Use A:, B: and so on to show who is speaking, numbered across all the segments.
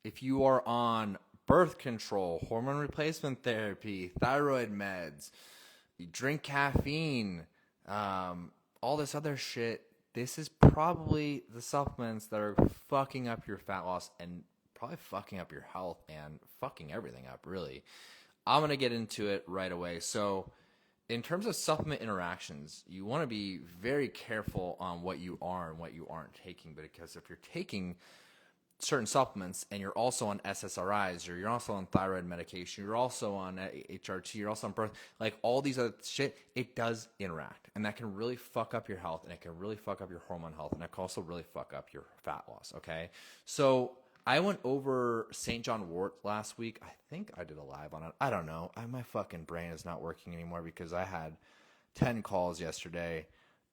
A: If you are on birth control, hormone replacement therapy, thyroid meds, you drink caffeine, all this other shit, this is probably the supplements that are fucking up your fat loss and probably fucking up your health and fucking everything up, really. I'm going to get into it right away. So, in terms of supplement interactions, you want to be very careful on what you are and what you aren't taking, because if you're taking certain supplements and you're also on SSRIs, or you're also on thyroid medication, you're also on HRT, you're also on birth, like all these other shit, it does interact, and that can really fuck up your health, and it can really fuck up your hormone health, and it can also really fuck up your fat loss. Okay, so I went over St. John Wort last week. I think I did a live on it. I don't know. My fucking brain is not working anymore because I had 10 calls yesterday.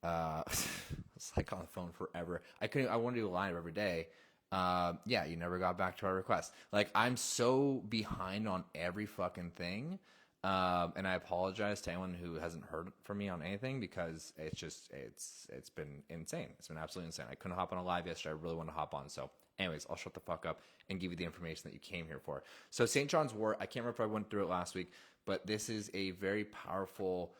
A: It's like on the phone forever. I want to do a live every day. Yeah, you never got back to our request. Like, I'm so behind on every fucking thing. And I apologize to anyone who hasn't heard from me on anything, because it's been insane. It's been absolutely insane. I couldn't hop on a live yesterday. I really want to hop on. So anyways, I'll shut the fuck up and give you the information that you came here for. So St. John's Wort, I can't remember if I went through it last week, but this is a very powerful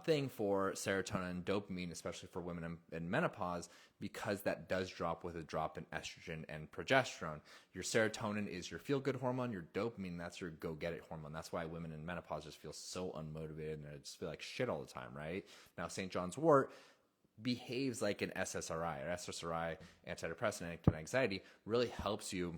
A: thing for serotonin and dopamine, especially for women in menopause, because that does drop with a drop in estrogen and progesterone. Your serotonin is your feel-good hormone. Your dopamine, that's your go-get-it hormone. That's why women in menopause just feel so unmotivated and they just feel like shit all the time, right? Now, St. John's Wort behaves like an SSRI, or SSRI, antidepressant, anti-anxiety, really helps you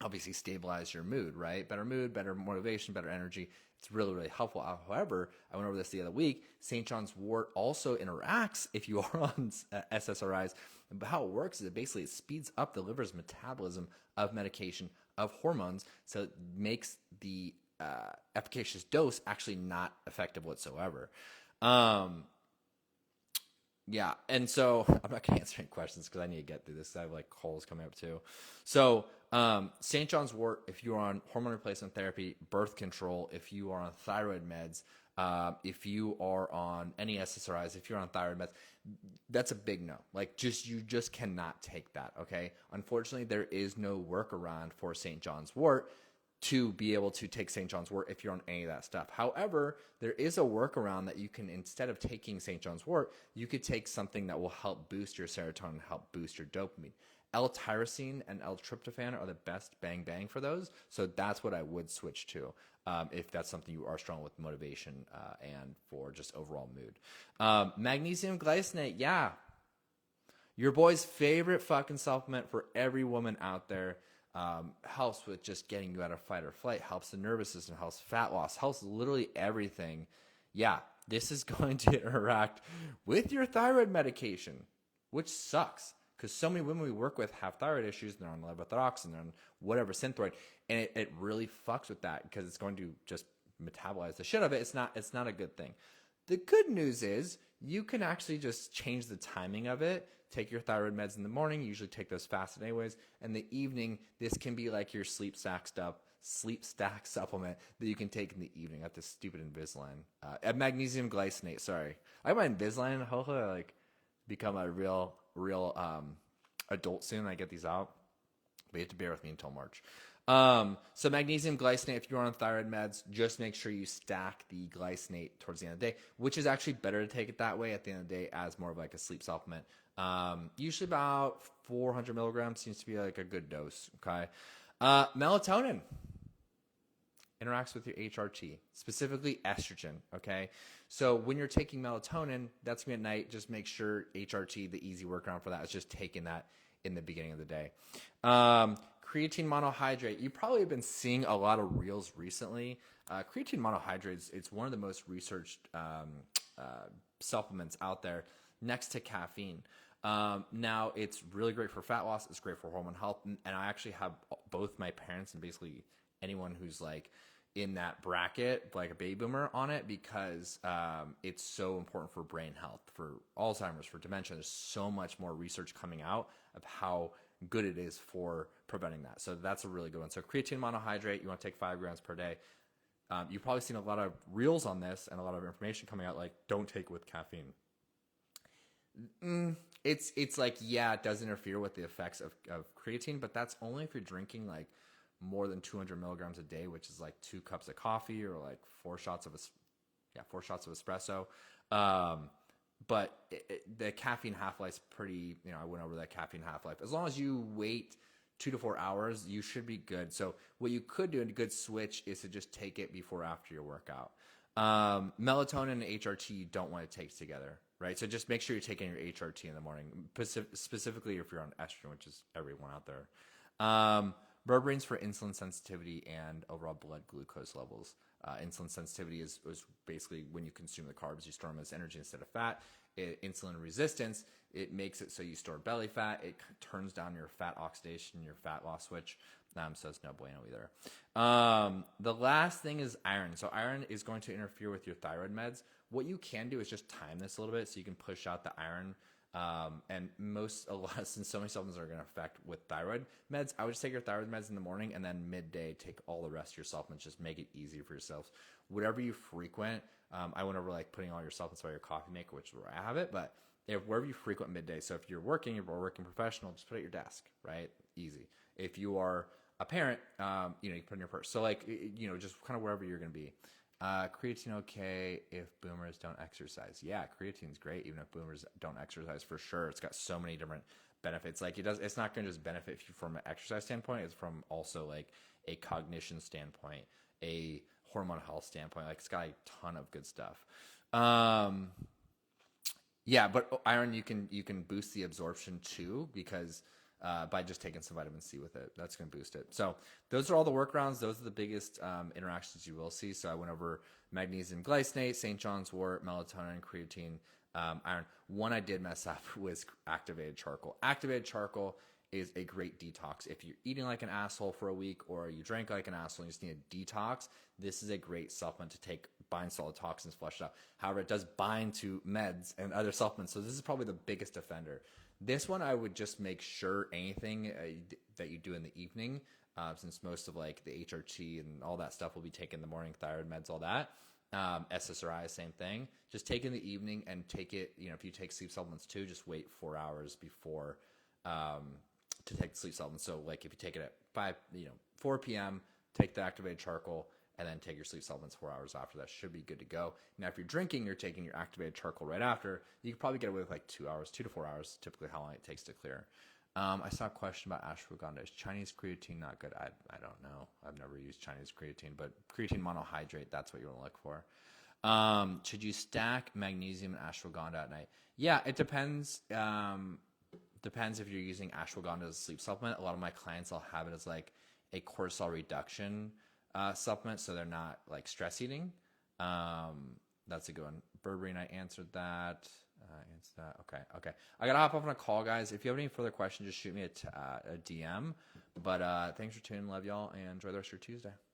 A: obviously stabilize your mood, right? Better mood, better motivation, better energy. It's really, really helpful. However, I went over this the other week. St. John's Wort also interacts if you are on SSRIs. But how it works is it speeds up the liver's metabolism of medication, of hormones, so it makes the efficacious dose actually not effective whatsoever. Yeah, and so I'm not going to answer any questions because I need to get through this. I have like calls coming up too. So St. John's Wort, if you're on hormone replacement therapy, birth control, if you are on thyroid meds, if you are on any SSRIs, if you're on thyroid meds, that's a big no. Like, you just cannot take that, okay? Unfortunately, there is no workaround for St. John's Wort to be able to take St. John's Wort if you're on any of that stuff. However, there is a workaround that you can, instead of taking St. John's Wort, you could take something that will help boost your serotonin, help boost your dopamine. L-tyrosine and L-tryptophan are the best bang for those. So that's what I would switch to if that's something you are strong with motivation and for just overall mood. Magnesium glycinate, yeah. Your boy's favorite fucking supplement for every woman out there. Helps with just getting you out of fight or flight, helps the nervous system, helps fat loss, helps literally everything. Yeah, this is going to interact with your thyroid medication, which sucks because so many women we work with have thyroid issues, and they're on levothyroxine, they're on whatever Synthroid, and it really fucks with that because it's going to just metabolize the shit of it. It's not a good thing. The good news is you can actually just change the timing of it. Take your thyroid meds in the morning. You usually take those fasted anyways. And the evening, this can be like your sleep stack supplement that you can take in the evening. I have this stupid Invisalign. Magnesium glycinate, sorry. I have my Invisalign. Hopefully I like become a real adult soon. I get these out. But you have to bear with me until March. So magnesium glycinate, if you're on thyroid meds, just make sure you stack the glycinate towards the end of the day, which is actually better to take it that way at the end of the day as more of like a sleep supplement. Usually about 400 milligrams seems to be like a good dose. Okay. Melatonin interacts with your HRT, specifically estrogen. Okay. So when you're taking melatonin, that's me at night. Just make sure HRT, the easy workaround for that is just taking that in the beginning of the day. Creatine monohydrate. You probably have been seeing a lot of reels recently. Creatine monohydrate, it's one of the most researched supplements out there next to caffeine. Now, it's really great for fat loss. It's great for hormone health. And I actually have both my parents and basically anyone who's like in that bracket, like a baby boomer, on it because it's so important for brain health, for Alzheimer's, for dementia. There's so much more research coming out of how good it is for preventing that. So that's a really good one. So creatine monohydrate, you want to take 5 grams per day. You've probably seen a lot of reels on this and a lot of information coming out like don't take with caffeine. It's like, yeah, it does interfere with the effects of creatine, but that's only if you're drinking like more than 200 milligrams a day, which is like 2 cups of coffee or like 4 shots of espresso. Um, but the caffeine half life's pretty. I went over that caffeine half life. As long as you wait 2 to 4 hours, you should be good. So what you could do, a good switch, is to just take it before or after your workout. Melatonin and HRT you don't want to take together, right? So just make sure you're taking your HRT in the morning, specifically if you're on estrogen, which is everyone out there. Berberines for insulin sensitivity and overall blood glucose levels. Insulin sensitivity is basically when you consume the carbs, you store them as energy instead of fat. Insulin resistance, it makes it so you store belly fat. It turns down your fat oxidation, your fat loss switch. So it's no bueno either. The last thing is iron. So iron is going to interfere with your thyroid meds. What you can do is just time this a little bit so you can push out the iron. Since so many supplements are going to affect with thyroid meds, I would just take your thyroid meds in the morning and then midday take all the rest of your supplements. Just make it easy for yourselves. Whatever you frequent, I went over like putting all your supplements by your coffee maker, which is where I have it, but wherever you frequent midday. So if you're a working professional, just put it at your desk, right? Easy. If you are a parent, you put it in your purse. So like, just kind of wherever you're going to be. Creatine okay if boomers don't exercise. Yeah, creatine's great even if boomers don't exercise for sure. It's got so many different benefits. Like it's not going to just benefit you from an exercise standpoint. It's from also like a cognition standpoint, a hormone health standpoint. Like it's got a ton of good stuff. Yeah, but iron you can boost the absorption too because by just taking some vitamin C with it. That's going to boost it. So those are all the workarounds. Those are the biggest interactions you will see. So I went over magnesium glycinate, St. John's wort, melatonin, creatine, iron. One I did mess up was activated charcoal. Activated charcoal is a great detox. If you're eating like an asshole for a week or you drank like an asshole and you just need a detox, this is a great supplement to take, binds to all the toxins, flush it out. However, it does bind to meds and other supplements. So this is probably the biggest offender. This one, I would just make sure anything that you do in the evening, since most of like the HRT and all that stuff will be taken in the morning, thyroid meds, all that. SSRI, same thing. Just take in the evening and take it, if you take sleep supplements too, just wait 4 hours before to take the sleep supplements. So like if you take it at 4 p.m., take the activated charcoal, and then take your sleep supplements 4 hours after. That should be good to go. Now, if you're drinking, you're taking your activated charcoal right after, you could probably get away with like 2 hours, 2 to 4 hours, typically how long it takes to clear. I saw a question about ashwagandha. Is Chinese creatine not good? I don't know. I've never used Chinese creatine, but creatine monohydrate, that's what you want to look for. Should you stack magnesium and ashwagandha at night? Yeah, it depends. Depends if you're using ashwagandha as a sleep supplement. A lot of my clients, I'll have it as like a cortisol reduction supplement, so they're not like stress eating. That's a good one. Berberine, I answered that. Okay. I gotta hop off on a call, guys. If you have any further questions, just shoot me a DM. But thanks for tuning in. Love y'all, and enjoy the rest of your Tuesday.